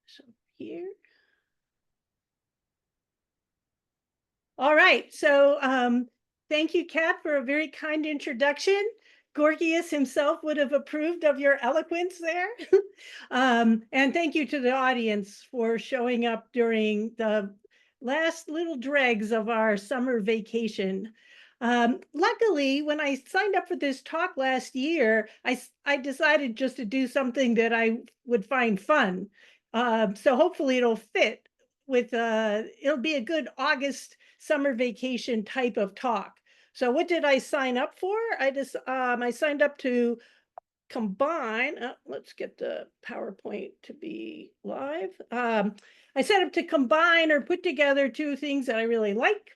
So here. All right, so thank you, Kat, for a very kind introduction. Gorgias himself would have approved of your eloquence there. And thank you to the audience for showing up during the last little dregs of our summer vacation. Luckily, when I signed up for this talk last year, I decided just to do something that I would find fun. So hopefully it'll fit with, it'll be a good August summer vacation type of talk. So what did I sign up for? I signed up to combine, let's get the PowerPoint to be live. I set up to combine or put together two things that I really like.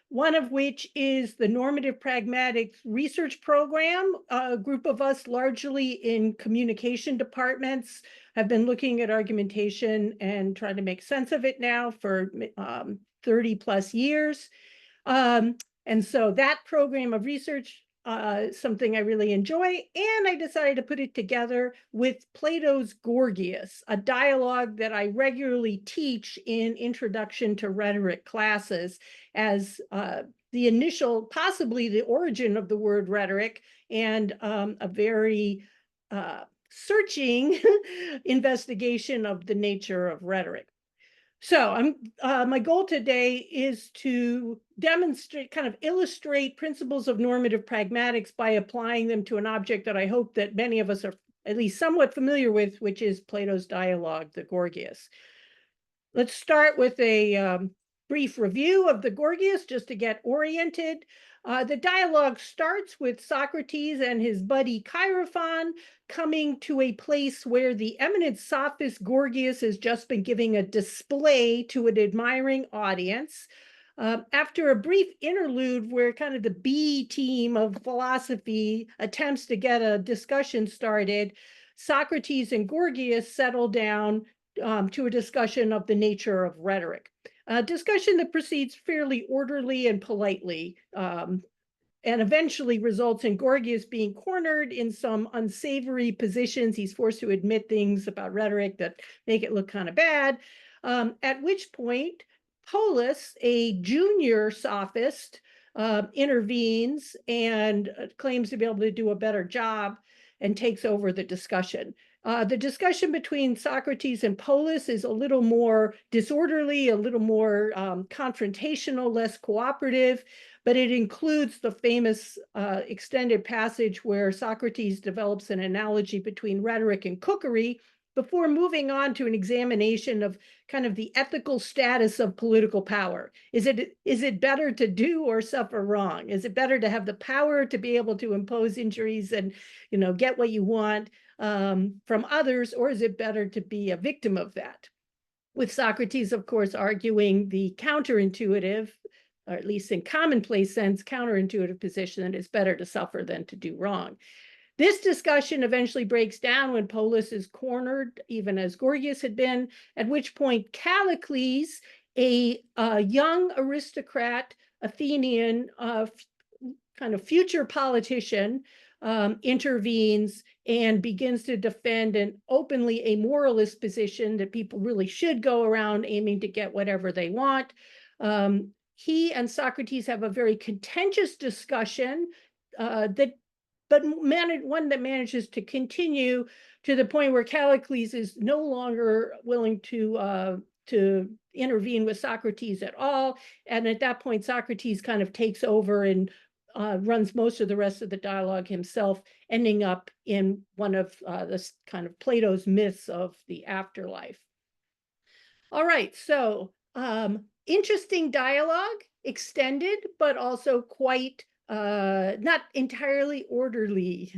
One of which is the Normative Pragmatic research program. A group of us, largely in communication departments, have been looking at argumentation and trying to make sense of it now for 30 plus years. And so that program of research, something I really enjoy, and I decided to put it together with Plato's Gorgias, a dialogue that I regularly teach in introduction to rhetoric classes as the initial, possibly the origin of the word rhetoric, and a very searching investigation of the nature of rhetoric. So my goal today is to demonstrate, kind of illustrate principles of normative pragmatics by applying them to an object that I hope that many of us are at least somewhat familiar with, which is Plato's dialogue, the Gorgias. Let's start with a brief review of the Gorgias just to get oriented. The dialogue starts with Socrates and his buddy Chaerephon coming to a place where the eminent sophist Gorgias has just been giving a display to an admiring audience. After a brief interlude where kind of the B team of philosophy attempts to get a discussion started, Socrates and Gorgias settle down to a discussion of the nature of rhetoric. A discussion that proceeds fairly orderly and politely, and eventually results in Gorgias being cornered in some unsavory positions. He's forced to admit things about rhetoric that make it look kind of bad, at which point Polus, a junior sophist, intervenes and claims to be able to do a better job and takes over the discussion. The discussion between Socrates and Polus is a little more disorderly, a little more confrontational, less cooperative, but it includes the famous extended passage where Socrates develops an analogy between rhetoric and cookery before moving on to an examination of kind of the ethical status of political power. Is it better to do or suffer wrong? Is it better to have the power to be able to impose injuries and, get what you want from others, or is it better to be a victim of that? With Socrates, of course, arguing the counterintuitive, or at least in commonplace sense, counterintuitive position that it's better to suffer than to do wrong. This discussion eventually breaks down when Polus is cornered, even as Gorgias had been, at which point Callicles, a young aristocrat, Athenian, kind of future politician, intervenes and begins to defend an openly amoralist position that people really should go around aiming to get whatever they want. He and Socrates have a very contentious discussion but one that manages to continue to the point where Callicles is no longer willing to intervene with Socrates at all. And at that point, Socrates kind of takes over and runs most of the rest of the dialogue himself, ending up in one of this kind of Plato's myths of the afterlife. All right, so interesting dialogue, extended, but also quite not entirely orderly,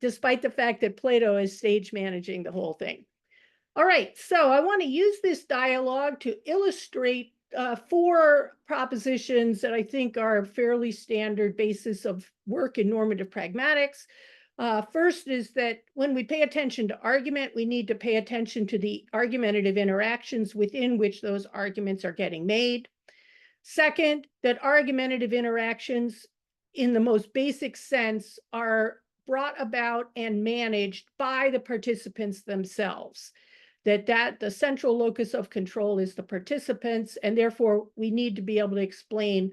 despite the fact that Plato is stage managing the whole thing. All right, so I want to use this dialogue to illustrate 4 propositions that I think are fairly standard basis of work in normative pragmatics. First is that when we pay attention to argument, we need to pay attention to the argumentative interactions within which those arguments are getting made. Second, that argumentative interactions in the most basic sense are brought about and managed by the participants themselves. that the central locus of control is the participants, and therefore we need to be able to explain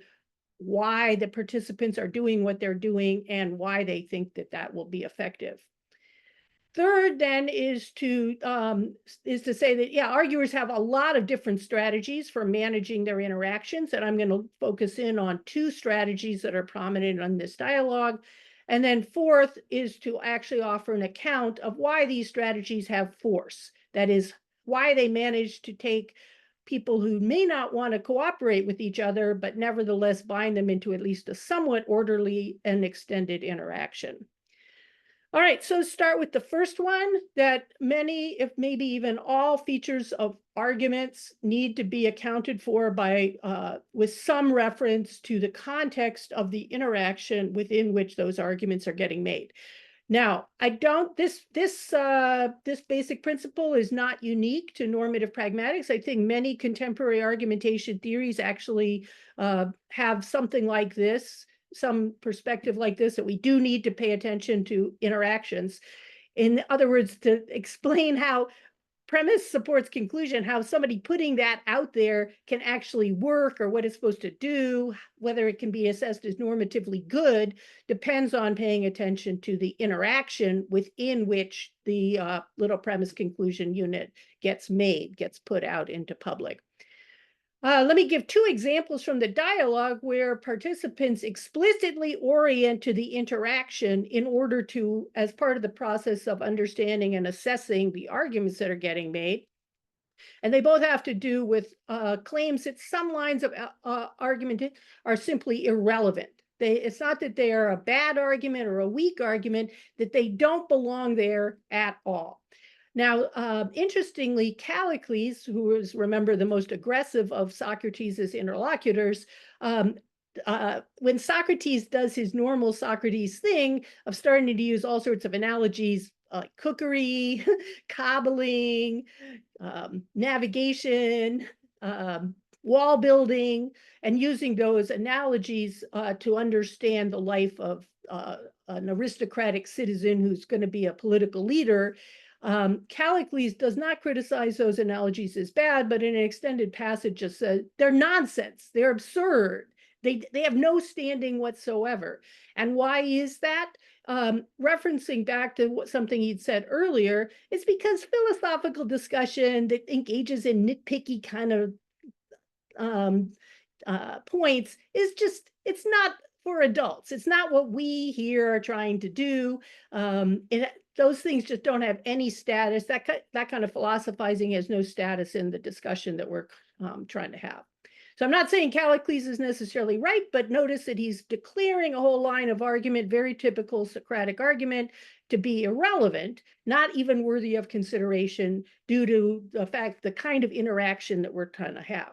why the participants are doing what they're doing and why they think that that will be effective. Third, then, is to say that, yeah, arguers have a lot of different strategies for managing their interactions, and I'm going to focus in on two strategies that are prominent on this dialogue. And then fourth is to actually offer an account of why these strategies have force. That is, why they manage to take people who may not want to cooperate with each other, but nevertheless bind them into at least a somewhat orderly and extended interaction. All right, so start with the first one, that many, if maybe even all, features of arguments need to be accounted for by with some reference to the context of the interaction within which those arguments are getting made. Now, this basic principle is not unique to normative pragmatics. I think many contemporary argumentation theories actually have something like this, some perspective like this, that we do need to pay attention to interactions. In other words, to explain how premise supports conclusion, how somebody putting that out there can actually work, or what it's supposed to do, whether it can be assessed as normatively good, depends on paying attention to the interaction within which the little premise conclusion unit gets put out into public. Let me give two examples from the dialogue where participants explicitly orient to the interaction in order to, as part of the process of understanding and assessing the arguments that are getting made. And they both have to do with claims that some lines of argument are simply irrelevant. It's not that they are a bad argument or a weak argument, that they don't belong there at all. Now, interestingly, Callicles, who was, remember, the most aggressive of Socrates' interlocutors, when Socrates does his normal Socrates thing of starting to use all sorts of analogies like cookery, cobbling, navigation, wall building, and using those analogies to understand the life of an aristocratic citizen who's going to be a political leader, Callicles does not criticize those analogies as bad, but in an extended passage just says they're nonsense, they're absurd, they have no standing whatsoever. And why is that? Referencing back to something he'd said earlier, it's because philosophical discussion that engages in nitpicky kind of points is just, it's not for adults. It's not what we here are trying to do. Those things just don't have any status. That kind of philosophizing has no status in the discussion that we're trying to have. So I'm not saying Callicles is necessarily right, but notice that he's declaring a whole line of argument, very typical Socratic argument, to be irrelevant, not even worthy of consideration due to the fact, the kind of interaction that we're trying to have.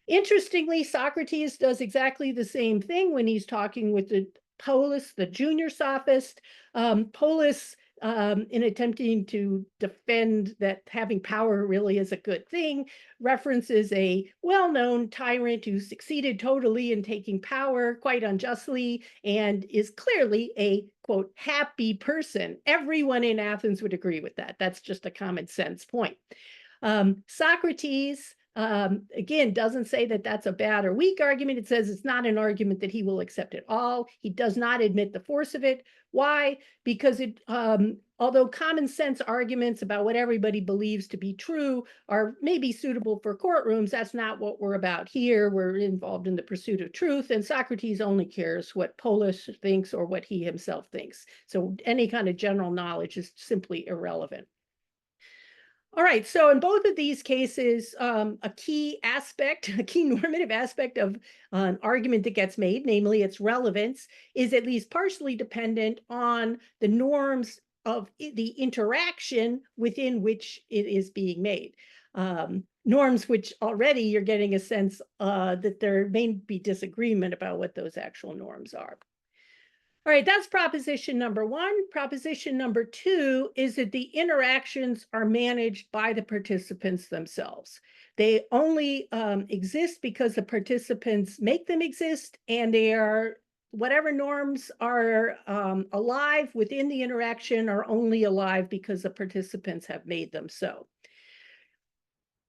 Interestingly, Socrates does exactly the same thing when he's talking with the Polus, the junior sophist. Polus, in attempting to defend that having power really is a good thing, references a well-known tyrant who succeeded totally in taking power quite unjustly and is clearly a, quote, happy person. Everyone in Athens would agree with that. That's just a common sense point. Socrates, again, doesn't say that that's a bad or weak argument. It says it's not an argument that he will accept at all. He does not admit the force of it. Why? Because it, although common sense arguments about what everybody believes to be true are maybe suitable for courtrooms, that's not what we're about here. We're involved in the pursuit of truth, and Socrates only cares what Polus thinks or what he himself thinks. So any kind of general knowledge is simply irrelevant. All right, so in both of these cases, a key normative aspect of an argument that gets made, namely its relevance, is at least partially dependent on the norms of the interaction within which it is being made. Norms which already you're getting a sense that there may be disagreement about what those actual norms are. All right, that's proposition number one. Proposition number two is that the interactions are managed by the participants themselves. They only exist because the participants make them exist, and they are, whatever norms are alive within the interaction are only alive because the participants have made them so.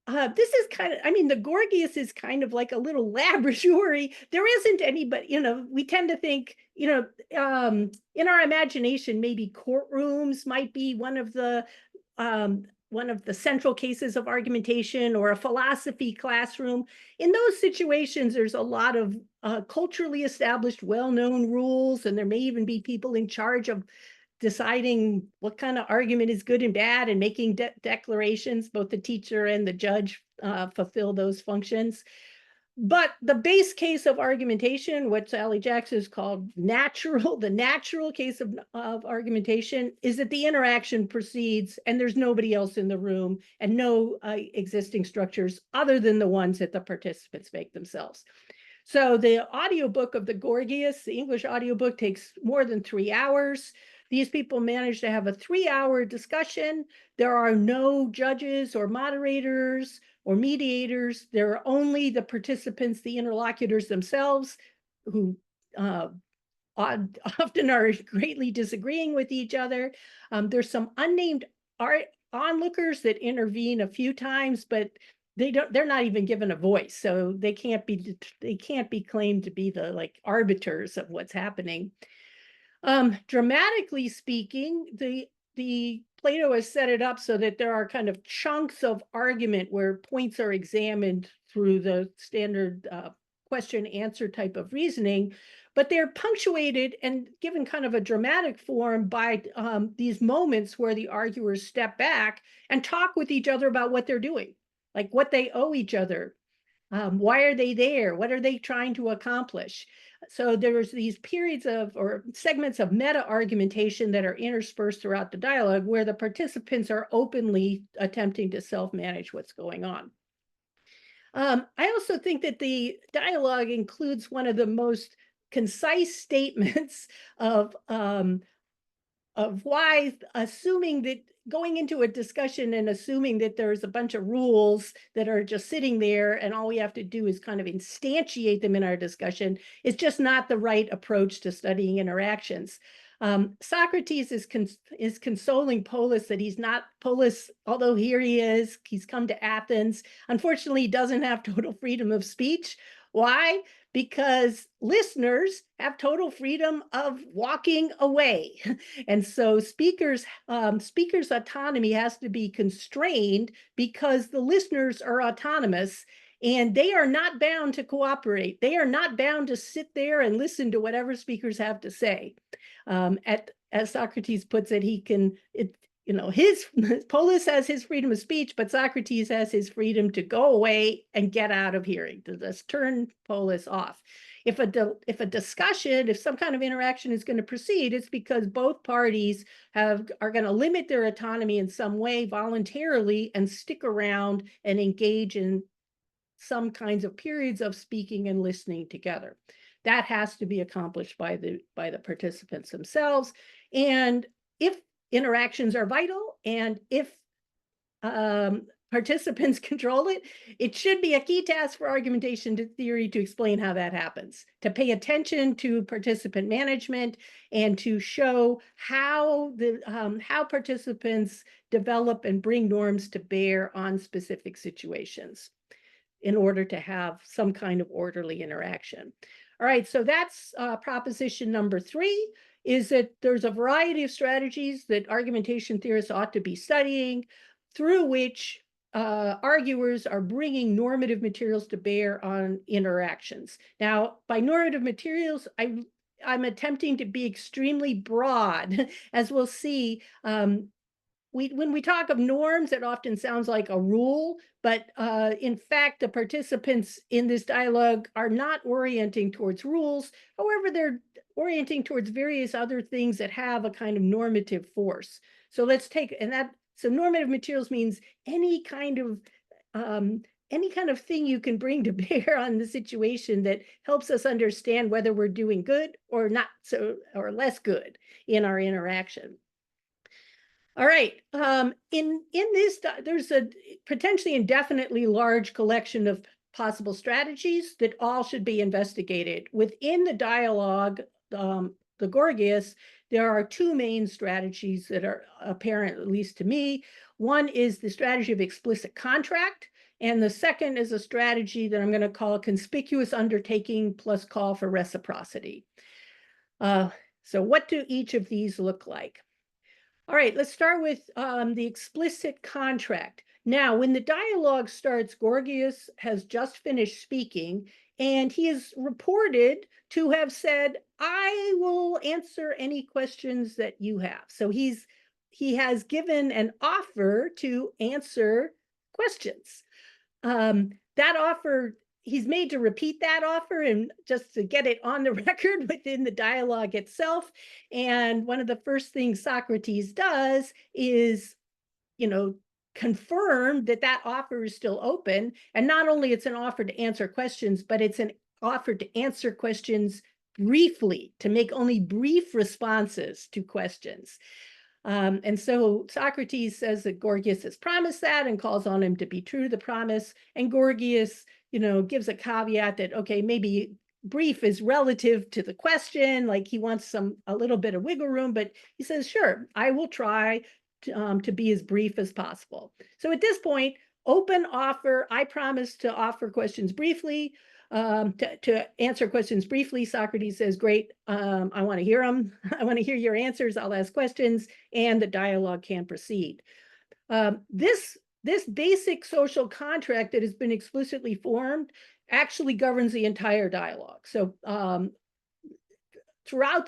this is kind of, I mean, the Gorgias is kind of like a little laboratory. There isn't anybody, we tend to think, in our imagination, maybe courtrooms might be one of the central cases of argumentation, or a philosophy classroom. In those situations, there's a lot of culturally established, well-known rules, and there may even be people in charge of deciding what kind of argument is good and bad, and making declarations. Both the teacher and the judge fulfill those functions. But the base case of argumentation, what Sally Jackson has called the natural case of argumentation, is that the interaction proceeds and there's nobody else in the room, and no existing structures other than the ones that the participants make themselves. So the audiobook of the Gorgias, the English audiobook, takes more than 3 hours. These people managed to have a 3-hour discussion. There are no judges or moderators or mediators. There are only the participants, the interlocutors themselves, who often are greatly disagreeing with each other. There's some unnamed onlookers that intervene a few times, but they're not even given a voice, so they can't be claimed to be the arbiters of what's happening. Dramatically speaking, the Plato has set it up so that there are kind of chunks of argument where points are examined through the standard question answer type of reasoning, but they're punctuated and given kind of a dramatic form by these moments where the arguers step back and talk with each other about what they're doing, like what they owe each other. Why are they there? What are they trying to accomplish? So there's these periods or segments of meta argumentation that are interspersed throughout the dialogue, where the participants are openly attempting to self-manage what's going on. I also think that the dialogue includes one of the most concise statements of why assuming that going into a discussion and assuming that there's a bunch of rules that are just sitting there and all we have to do is kind of instantiate them in our discussion is just not the right approach to studying interactions. Socrates is consoling Polus that he's not Polus, although here he is, he's come to Athens. Unfortunately, he doesn't have total freedom of speech. Why? Because listeners have total freedom of walking away. And so speakers' autonomy has to be constrained because the listeners are autonomous and they are not bound to cooperate. They are not bound to sit there and listen to whatever speakers have to say. As Socrates puts it, Polus has his freedom of speech, but Socrates has his freedom to go away and get out of hearing, to just turn Polus off. If some kind of interaction is going to proceed, it's because both parties are going to limit their autonomy in some way voluntarily and stick around and engage in some kinds of periods of speaking and listening together. That has to be accomplished by the participants themselves. And if interactions are vital, and if participants control it, it should be a key task for argumentation theory to explain how that happens, to pay attention to participant management and to show how participants develop and bring norms to bear on specific situations in order to have some kind of orderly interaction. All right, so that's proposition number 3, is that there's a variety of strategies that argumentation theorists ought to be studying, through which arguers are bringing normative materials to bear on interactions. Now, by normative materials, I'm attempting to be extremely broad. As we'll see, when we talk of norms, it often sounds like a rule, but in fact, the participants in this dialogue are not orienting towards rules. However, they're orienting towards various other things that have a kind of normative force. So so normative materials means any kind of thing you can bring to bear on the situation that helps us understand whether we're doing good or not, or less good in our interaction. All right. In this, there's a potentially indefinitely large collection of possible strategies that all should be investigated. Within the dialogue, the Gorgias, there are 2 main strategies that are apparent, at least to me. One is the strategy of explicit contract. And the second is a strategy that I'm going to call conspicuous undertaking plus call for reciprocity. So what do each of these look like? All right, let's start with the explicit contract. Now, when the dialogue starts, Gorgias has just finished speaking, and he is reported to have said, "I will answer any questions that you have." So he has given an offer to answer questions. That offer, he's made to repeat that offer and just to get it on the record within the dialogue itself. And one of the first things Socrates does is, confirm that that offer is still open. And not only it's an offer to answer questions, but it's an offer to answer questions briefly, to make only brief responses to questions. And so Socrates says that Gorgias has promised that and calls on him to be true to the promise. And Gorgias, gives a caveat that, okay, maybe brief is relative to the question, like he wants a little bit of wiggle room, but he says, sure, I will try to be as brief as possible. So at this point, open offer, I promise to offer questions briefly. To answer questions briefly, Socrates says, great, I want to hear them. I want to hear your answers. I'll ask questions, and the dialogue can proceed. This basic social contract that has been explicitly formed actually governs the entire dialogue. So throughout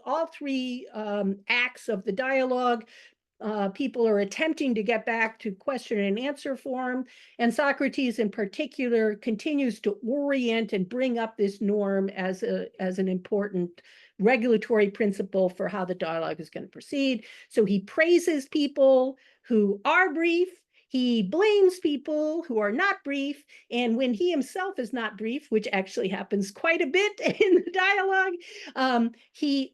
all three acts of the dialogue, people are attempting to get back to question and answer form. And Socrates in particular continues to orient and bring up this norm as an important regulatory principle for how the dialogue is going to proceed. So he praises people who are brief. He blames people who are not brief. And when he himself is not brief, which actually happens quite a bit in the dialogue, he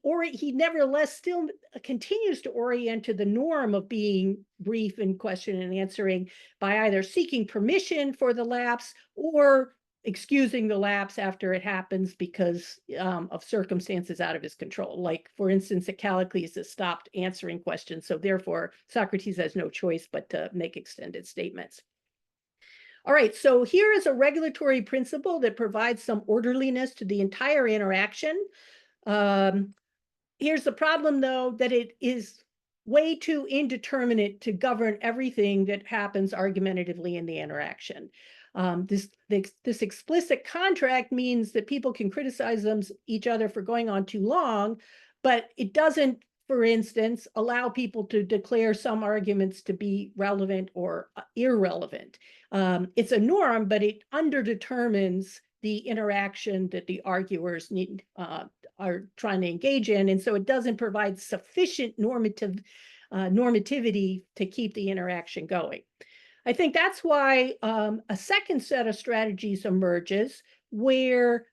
nevertheless still continues to orient to the norm of being brief in question and answering by either seeking permission for the lapse or excusing the lapse after it happens because of circumstances out of his control. Like, for instance, that Callicles has stopped answering questions, so therefore Socrates has no choice but to make extended statements. All right, so here is a regulatory principle that provides some orderliness to the entire interaction. Here's the problem, though, that it is way too indeterminate to govern everything that happens argumentatively in the interaction. This explicit contract means that people can criticize each other for going on too long, but it doesn't, for instance, allow people to declare some arguments to be relevant or irrelevant. It's a norm, but it underdetermines the interaction that the arguers are trying to engage in. And so it doesn't provide sufficient normativity to keep the interaction going. I think that's why a second set of strategies emerges where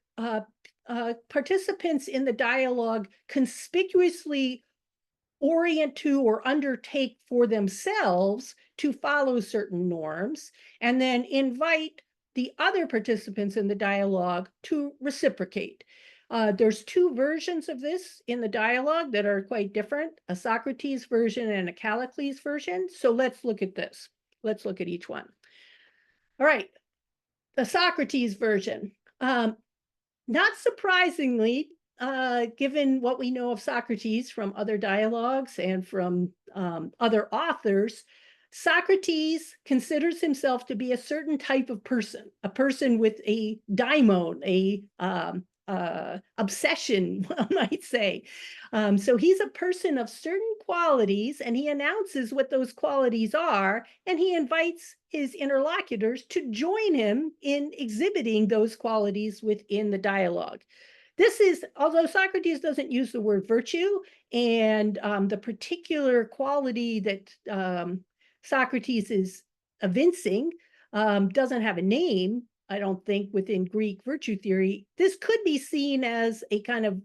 participants in the dialogue conspicuously orient to or undertake for themselves to follow certain norms, and then invite the other participants in the dialogue to reciprocate. There's two versions of this in the dialogue that are quite different, a Socrates version and a Callicles version. So let's look at this. Let's look at each one. All right, the Socrates version. Not surprisingly, given what we know of Socrates from other dialogues and from other authors, Socrates considers himself to be a certain type of person, a person with a daimon, obsession, one might say. So he's a person of certain qualities, and he announces what those qualities are, and he invites his interlocutors to join him in exhibiting those qualities within the dialogue. This is, although Socrates doesn't use the word virtue, and the particular quality that Socrates is evincing doesn't have a name, I don't think, within Greek virtue theory. This could be seen as a kind of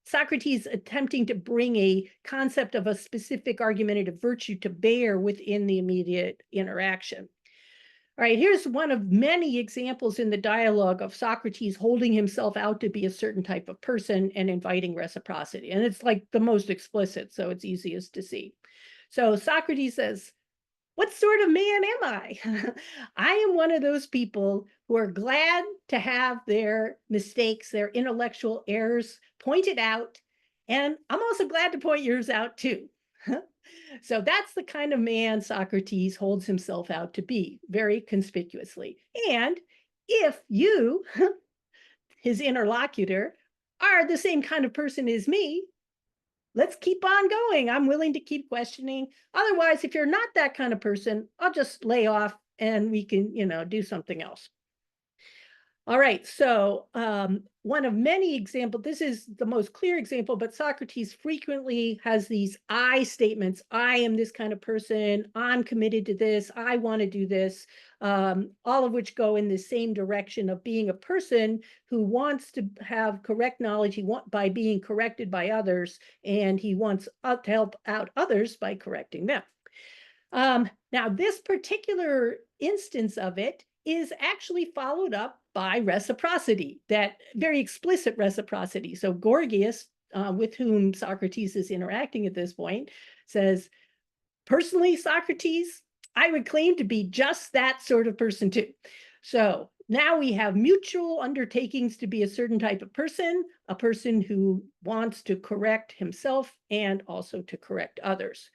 Socrates attempting to bring a concept of a specific argumentative virtue to bear within the immediate interaction. All right, here's one of many examples in the dialogue of Socrates holding himself out to be a certain type of person and inviting reciprocity. And it's like the most explicit, so it's easiest to see. So Socrates says, what sort of man am I? I am one of those people who are glad to have their mistakes, their intellectual errors pointed out. And I'm also glad to point yours out too. So that's the kind of man Socrates holds himself out to be, very conspicuously. And if you, his interlocutor, are the same kind of person as me, let's keep on going. I'm willing to keep questioning. Otherwise, if you're not that kind of person, I'll just lay off and we can, do something else. All right, so one of many examples, this is the most clear example, but Socrates frequently has these I statements. I am this kind of person. I'm committed to this. I want to do this, all of which go in the same direction of being a person who wants to have correct knowledge by being corrected by others, and he wants to help out others by correcting them. Now, this particular instance of it is actually followed up by reciprocity, that very explicit reciprocity. So Gorgias, with whom Socrates is interacting at this point, says, personally, Socrates, I would claim to be just that sort of person too. So now we have mutual undertakings to be a certain type of person, a person who wants to correct himself and also to correct others.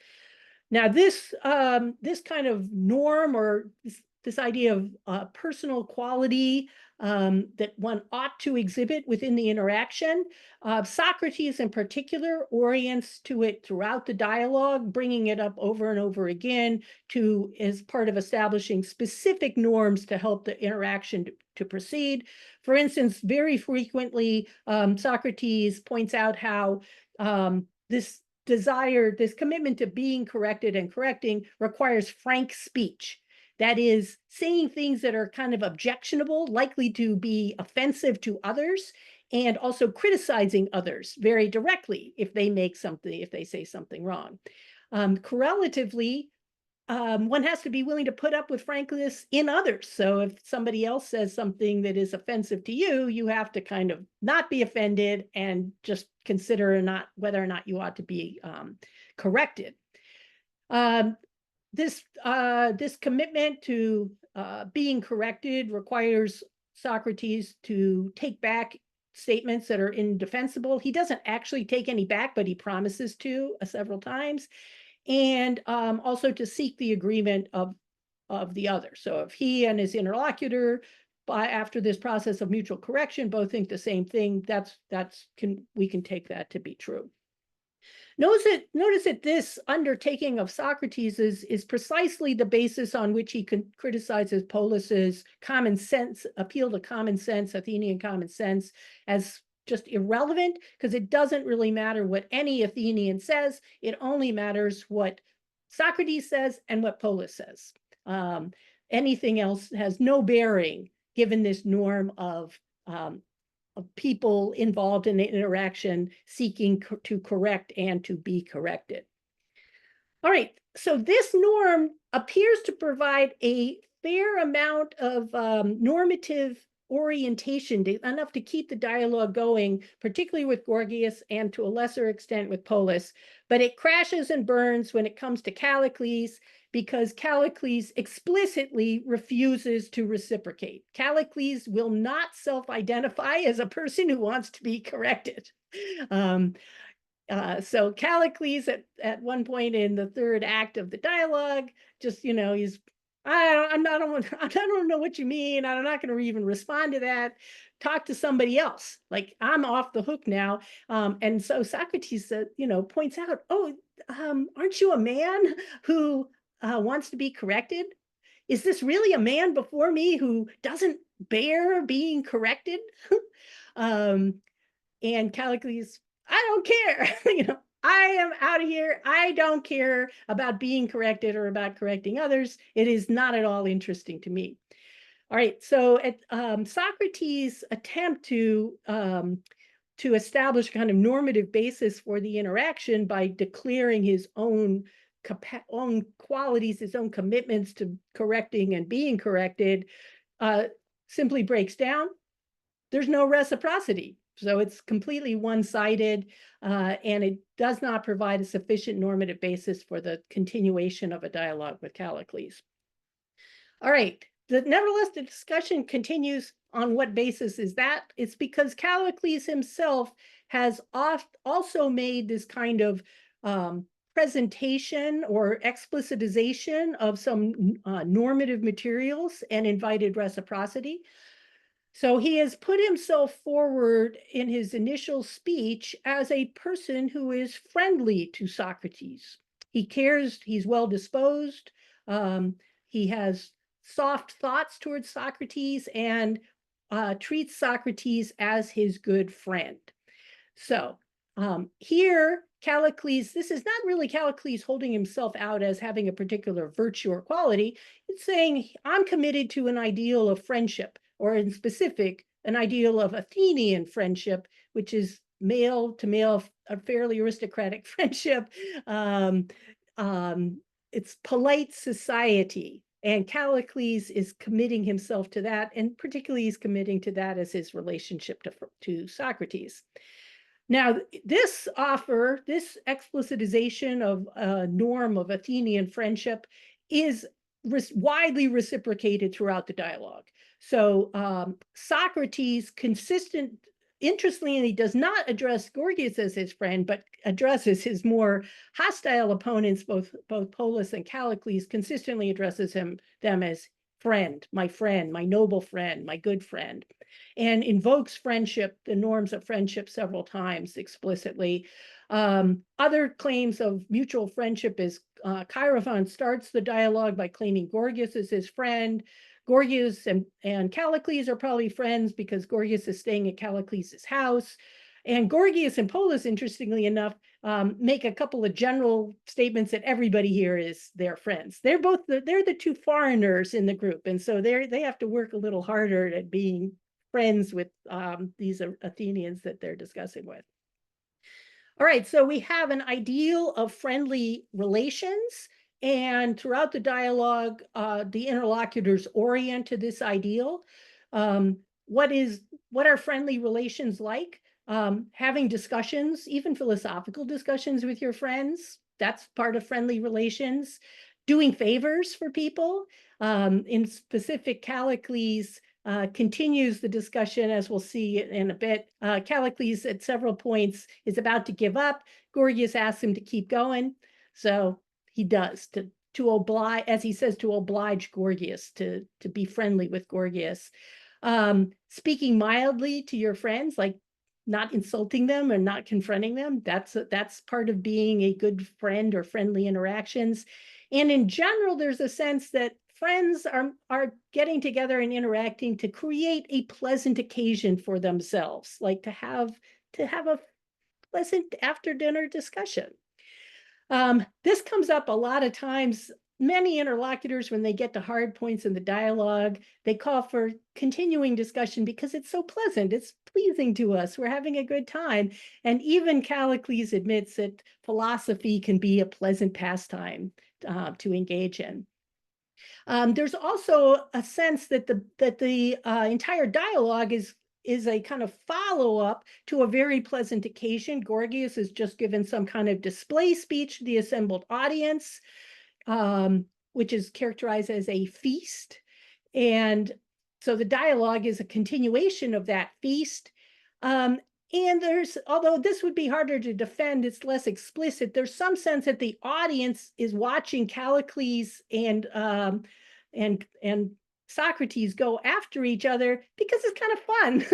Now, this kind of norm, or this idea of personal quality that one ought to exhibit within the interaction, Socrates in particular orients to it throughout the dialogue, bringing it up over and over again as part of establishing specific norms to help the interaction to proceed. For instance, very frequently, Socrates points out how this commitment to being corrected and correcting requires frank speech. That is, saying things that are kind of objectionable, likely to be offensive to others, and also criticizing others very directly if they say something wrong. Correlatively, one has to be willing to put up with frankness in others. So if somebody else says something that is offensive to you, you have to kind of not be offended and just consider whether or not you ought to be corrected. This commitment to being corrected requires Socrates to take back statements that are indefensible. He doesn't actually take any back, but he promises to several times. And also to seek the agreement of the other. So if he and his interlocutor, after this process of mutual correction, both think the same thing, we can take that to be true. Notice that this undertaking of Socrates is precisely the basis on which he criticizes Polis's common sense, appeal to common sense, Athenian common sense, as just irrelevant, because it doesn't really matter what any Athenian says. It only matters what Socrates says and what Polis says. Anything else has no bearing, given this norm of people involved in the interaction seeking to correct and to be corrected. All right, so this norm appears to provide a fair amount of normative orientation, enough to keep the dialogue going, particularly with Gorgias and to a lesser extent with Polis, but it crashes and burns when it comes to Callicles, because Callicles explicitly refuses to reciprocate. Callicles will not self-identify as a person who wants to be corrected. So Callicles at one point in the third act of the dialogue, just, he's, I don't know what you mean. I'm not going to even respond to that. Talk to somebody else. Like, I'm off the hook now. And so Socrates points out, oh, aren't you a man who wants to be corrected? Is this really a man before me who doesn't bear being corrected? And Callicles, I don't care. I am out of here. I don't care about being corrected or about correcting others. It is not at all interesting to me. All right, so at Socrates' attempt to establish a kind of normative basis for the interaction by declaring his own qualities, his own commitments to correcting and being corrected, simply breaks down. There's no reciprocity. So it's completely one-sided, and it does not provide a sufficient normative basis for the continuation of a dialogue with Callicles. All right. Nevertheless, the discussion continues on what basis is that? It's because Callicles himself has also made this kind of presentation or explicitization of some normative materials and invited reciprocity. So he has put himself forward in his initial speech as a person who is friendly to Socrates. He cares, he's well disposed, he has soft thoughts towards Socrates, and treats Socrates as his good friend. So here, Callicles, this is not really Callicles holding himself out as having a particular virtue or quality. It's saying, I'm committed to an ideal of friendship, or in specific, an ideal of Athenian friendship, which is male to male, a fairly aristocratic friendship. Um, it's polite society. And Callicles is committing himself to that, and particularly he's committing to that as his relationship to Socrates. Now, this explicitization of a norm of Athenian friendship is widely reciprocated throughout the dialogue. So Socrates interestingly, does not address Gorgias as his friend, but addresses his more hostile opponents, both Polus and Callicles, consistently addresses them as friend, my noble friend, my good friend, and invokes friendship, the norms of friendship, several times explicitly. Other claims of mutual friendship is Chaerephon starts the dialogue by claiming Gorgias is his friend. Gorgias and Callicles are probably friends because Gorgias is staying at Callicles' house. And Gorgias and Polus, interestingly enough, make a couple of general statements that everybody here is their friends. They're the two foreigners in the group, and so they have to work a little harder at being friends with these Athenians that they're discussing with. All right, so we have an ideal of friendly relations, and throughout the dialogue, the interlocutors orient to this ideal. What are friendly relations like? Having discussions, even philosophical discussions with your friends, that's part of friendly relations. Doing favors for people. In specific, Callicles continues the discussion, as we'll see in a bit. Callicles, at several points, is about to give up. Gorgias asks him to keep going. So he does, to oblige, as he says, to oblige Gorgias, to be friendly with Gorgias. Speaking mildly to your friends, like not insulting them or not confronting them, that's part of being a good friend or friendly interactions. And in general, there's a sense that friends are getting together and interacting to create a pleasant occasion for themselves, like to have a pleasant after dinner discussion. This comes up a lot of times. Many interlocutors, when they get to hard points in the dialogue, they call for continuing discussion because it's so pleasant. It's pleasing to us. We're having a good time. And even Callicles admits that philosophy can be a pleasant pastime to engage in. There's also a sense that the entire dialogue is a kind of follow-up to a very pleasant occasion. Gorgias has just given some kind of display speech to the assembled audience, which is characterized as a feast. And so the dialogue is a continuation of that feast. And although this would be harder to defend, it's less explicit, there's some sense that the audience is watching Callicles and Socrates go after each other because it's kind of fun.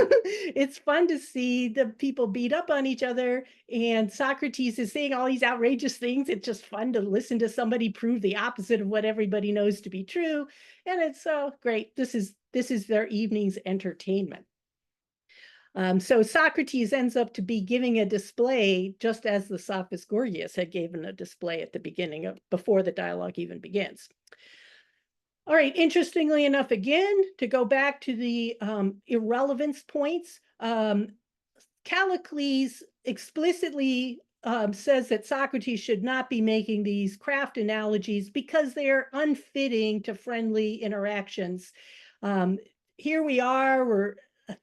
It's fun to see the people beat up on each other, and Socrates is saying all these outrageous things. It's just fun to listen to somebody prove the opposite of what everybody knows to be true. And it's so great. This is their evening's entertainment. So Socrates ends up to be giving a display, just as the sophist Gorgias had given a display at the beginning before the dialogue even begins. All right, interestingly enough, again, to go back to the irrelevance points, Callicles explicitly says that Socrates should not be making these craft analogies because they are unfitting to friendly interactions. Here we are, we're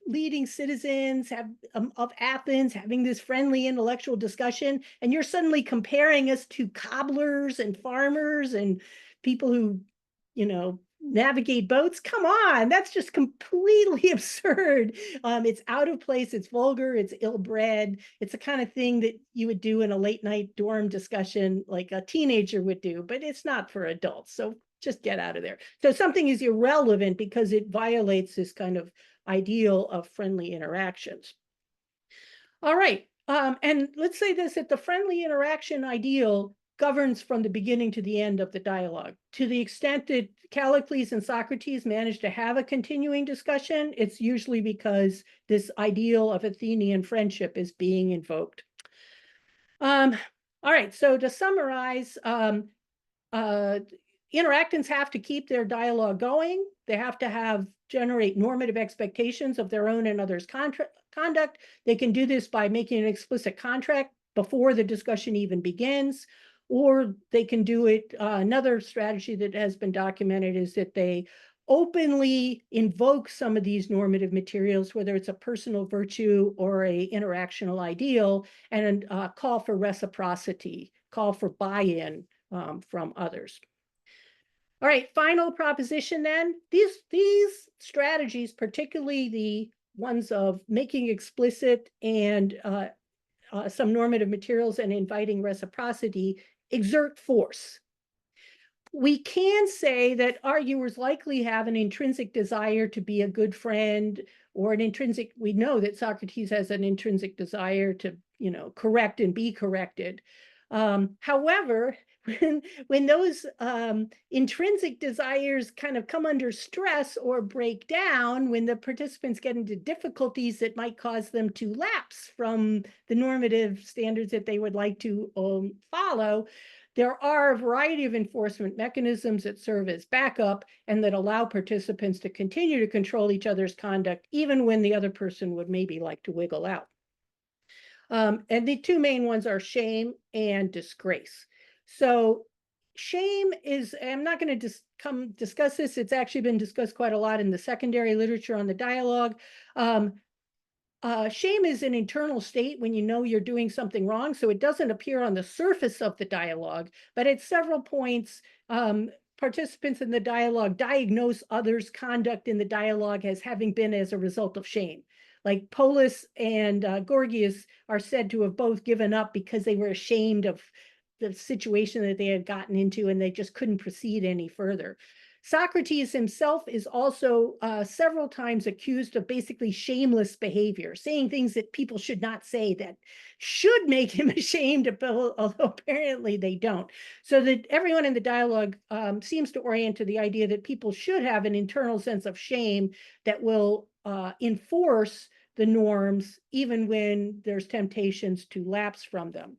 leading citizens of Athens having this friendly intellectual discussion, and you're suddenly comparing us to cobblers and farmers and people who, navigate boats. Come on, that's just completely absurd. It's out of place, it's vulgar, it's ill-bred. It's the kind of thing that you would do in a late night dorm discussion like a teenager would do, but it's not for adults. So just get out of there. So something is irrelevant because it violates this kind of ideal of friendly interactions. All right. And let's say this, that the friendly interaction ideal governs from the beginning to the end of the dialogue. To the extent that Callicles and Socrates manage to have a continuing discussion, it's usually because this ideal of Athenian friendship is being invoked. All right, so to summarize, interactants have to keep their dialogue going. They have to generate normative expectations of their own and others' conduct. They can do this by making an explicit contract before the discussion even begins, or they can do it. Another strategy that has been documented is that they openly invoke some of these normative materials, whether it's a personal virtue or a interactional ideal, and call for reciprocity, call for buy-in from others. All right, final proposition then. These strategies, particularly the ones of making explicit and some normative materials and inviting reciprocity, exert force. We can say that arguers likely have an intrinsic desire to be a good friend, or we know that Socrates has an intrinsic desire to, correct and be corrected. However, when those intrinsic desires kind of come under stress or break down, when the participants get into difficulties that might cause them to lapse from the normative standards that they would like to follow, there are a variety of enforcement mechanisms that serve as backup and that allow participants to continue to control each other's conduct, even when the other person would maybe like to wiggle out. And the two main ones are shame and disgrace. So shame is, I'm not going to discuss this. It's actually been discussed quite a lot in the secondary literature on the dialogue. Shame is an internal state when you know you're doing something wrong, so it doesn't appear on the surface of the dialogue, but at several points, participants in the dialogue diagnose others' conduct in the dialogue as having been as a result of shame. Like Polus and Gorgias are said to have both given up because they were ashamed of the situation that they had gotten into and they just couldn't proceed any further. Socrates himself is also several times accused of basically shameless behavior, saying things that people should not say that should make him ashamed, although apparently they don't. So that everyone in the dialogue seems to orient to the idea that people should have an internal sense of shame that will enforce the norms, even when there's temptations to lapse from them.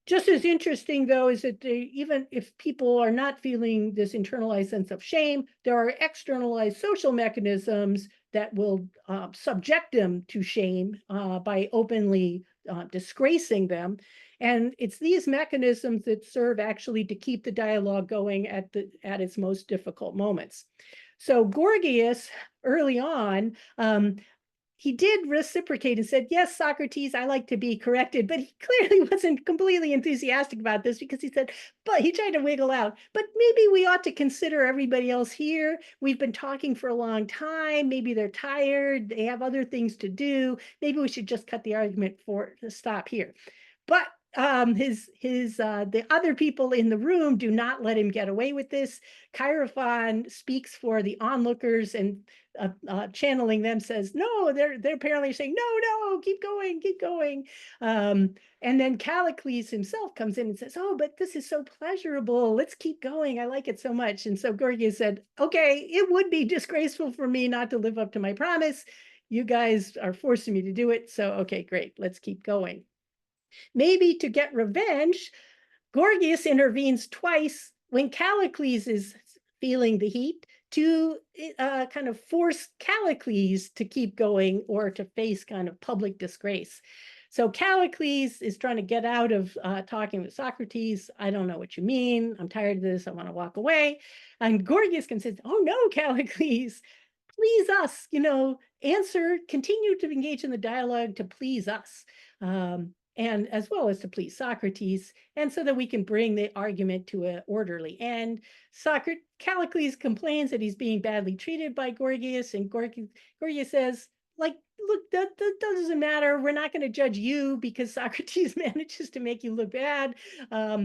Just as interesting, though, is that even if people are not feeling this internalized sense of shame, there are externalized social mechanisms that will subject them to shame by openly disgracing them. And it's these mechanisms that serve actually to keep the dialogue going at its most difficult moments. So Gorgias, early on, he did reciprocate and said, yes, Socrates, I like to be corrected, but he clearly wasn't completely enthusiastic about this because he said, but he tried to wiggle out, but maybe we ought to consider everybody else here. We've been talking for a long time. Maybe they're tired. They have other things to do. Maybe we should just cut the argument to stop here. But the other people in the room do not let him get away with this. Chaerephon speaks for the onlookers and channeling them says, no, they're apparently saying, no, keep going, keep going. And then Callicles himself comes in and says, oh, but this is so pleasurable. Let's keep going. I like it so much. And so Gorgias said, okay, it would be disgraceful for me not to live up to my promise. You guys are forcing me to do it. So, okay, great. Let's keep going. Maybe to get revenge, Gorgias intervenes twice when Callicles is feeling the heat to kind of force Callicles to keep going or to face kind of public disgrace. So Callicles is trying to get out of talking with Socrates. I don't know what you mean. I'm tired of this. I want to walk away. And Gorgias can say, oh no, Callicles, please us, continue to engage in the dialogue to please us. And as well as to please Socrates, and so that we can bring the argument to an orderly end. Callicles complains that he's being badly treated by Gorgias, and Gorgias says, like, look, that doesn't matter. We're not going to judge you because Socrates manages to make you look bad.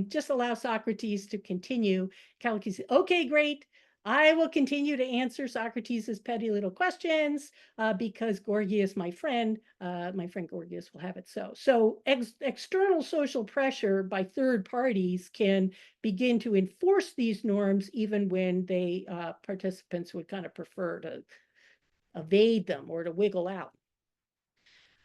Just allow Socrates to continue. Callicles says, okay, great. I will continue to answer Socrates' petty little questions because Gorgias, my friend Gorgias will have it so. So external social pressure by third parties can begin to enforce these norms even when they participants would kind of prefer to evade them or to wiggle out.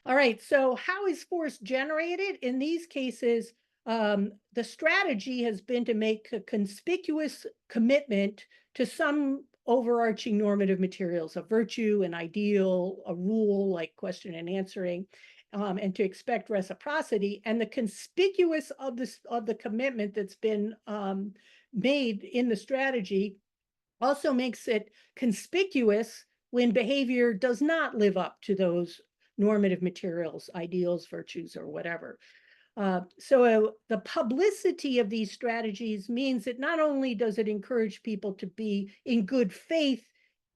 All right, so how is force generated? In these cases, the strategy has been to make a conspicuous commitment to some overarching normative materials, a virtue, an ideal, a rule like question and answering, and to expect reciprocity. And the conspicuous of the commitment that's been made in the strategy also makes it conspicuous when behavior does not live up to those normative materials, ideals, virtues, or whatever. So the publicity of these strategies means that not only does it encourage people to be in good faith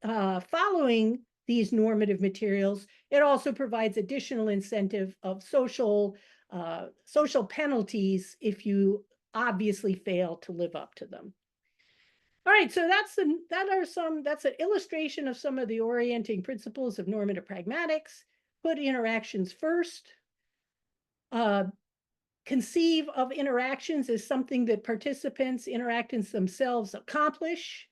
following these normative materials, it also provides additional incentive of social penalties if you obviously fail to live up to them. All right, so that's an illustration of some of the orienting principles of normative pragmatics. Put interactions first. Conceive of interactions as something that participants, interactants themselves accomplish,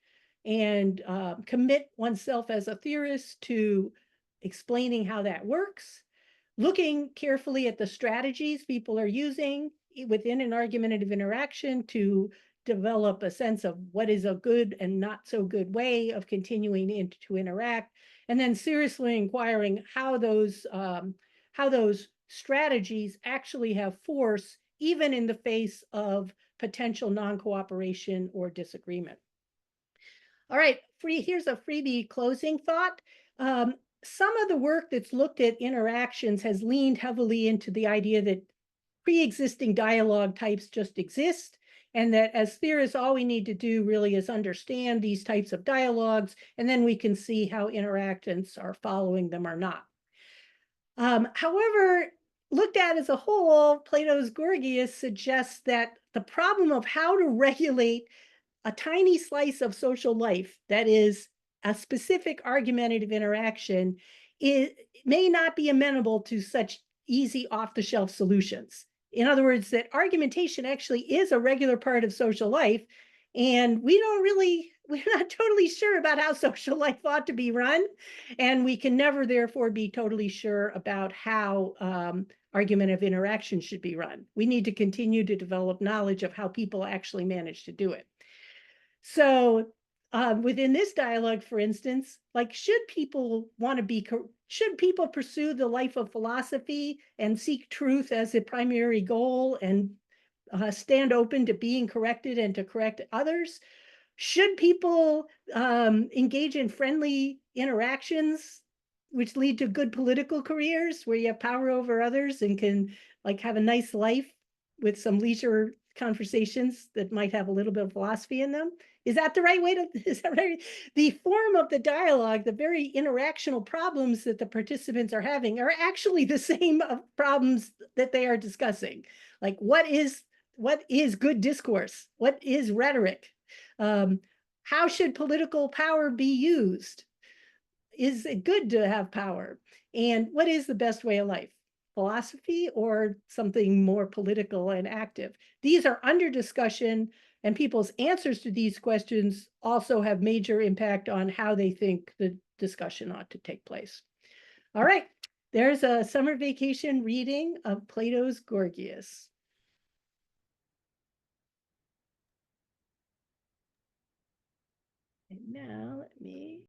and commit oneself as a theorist to explaining how that works. Looking carefully at the strategies people are using within an argumentative interaction to develop a sense of what is a good and not so good way of continuing to interact, and then seriously inquiring how those strategies actually have force, even in the face of potential non-cooperation or disagreement. All right, here's a freebie closing thought. Some of the work that's looked at interactions has leaned heavily into the idea that pre-existing dialogue types just exist, and that as theorists, all we need to do really is understand these types of dialogues, and then we can see how interactants are following them or not. However, looked at as a whole, Plato's Gorgias suggests that the problem of how to regulate a tiny slice of social life, that is a specific argumentative interaction, may not be amenable to such easy off-the-shelf solutions. In other words, that argumentation actually is a regular part of social life, and we're not totally sure about how social life ought to be run, and we can never therefore be totally sure about how argumentative interaction should be run. We need to continue to develop knowledge of how people actually manage to do it. So within this dialogue, for instance, like, should people pursue the life of philosophy and seek truth as a primary goal and stand open to being corrected and to correct others? Should people engage in friendly interactions which lead to good political careers where you have power over others and can like have a nice life with some leisure conversations that might have a little bit of philosophy in them? Is that the right way to, is that right? The form of the dialogue, the very interactional problems that the participants are having are actually the same problems that they are discussing. Like, what is good discourse? What is rhetoric? How should political power be used? Is it good to have power? And what is the best way of life? Philosophy or something more political and active? These are under discussion, and people's answers to these questions also have major impact on how they think the discussion ought to take place. All right, there's a summer vacation reading of Plato's Gorgias. And now let me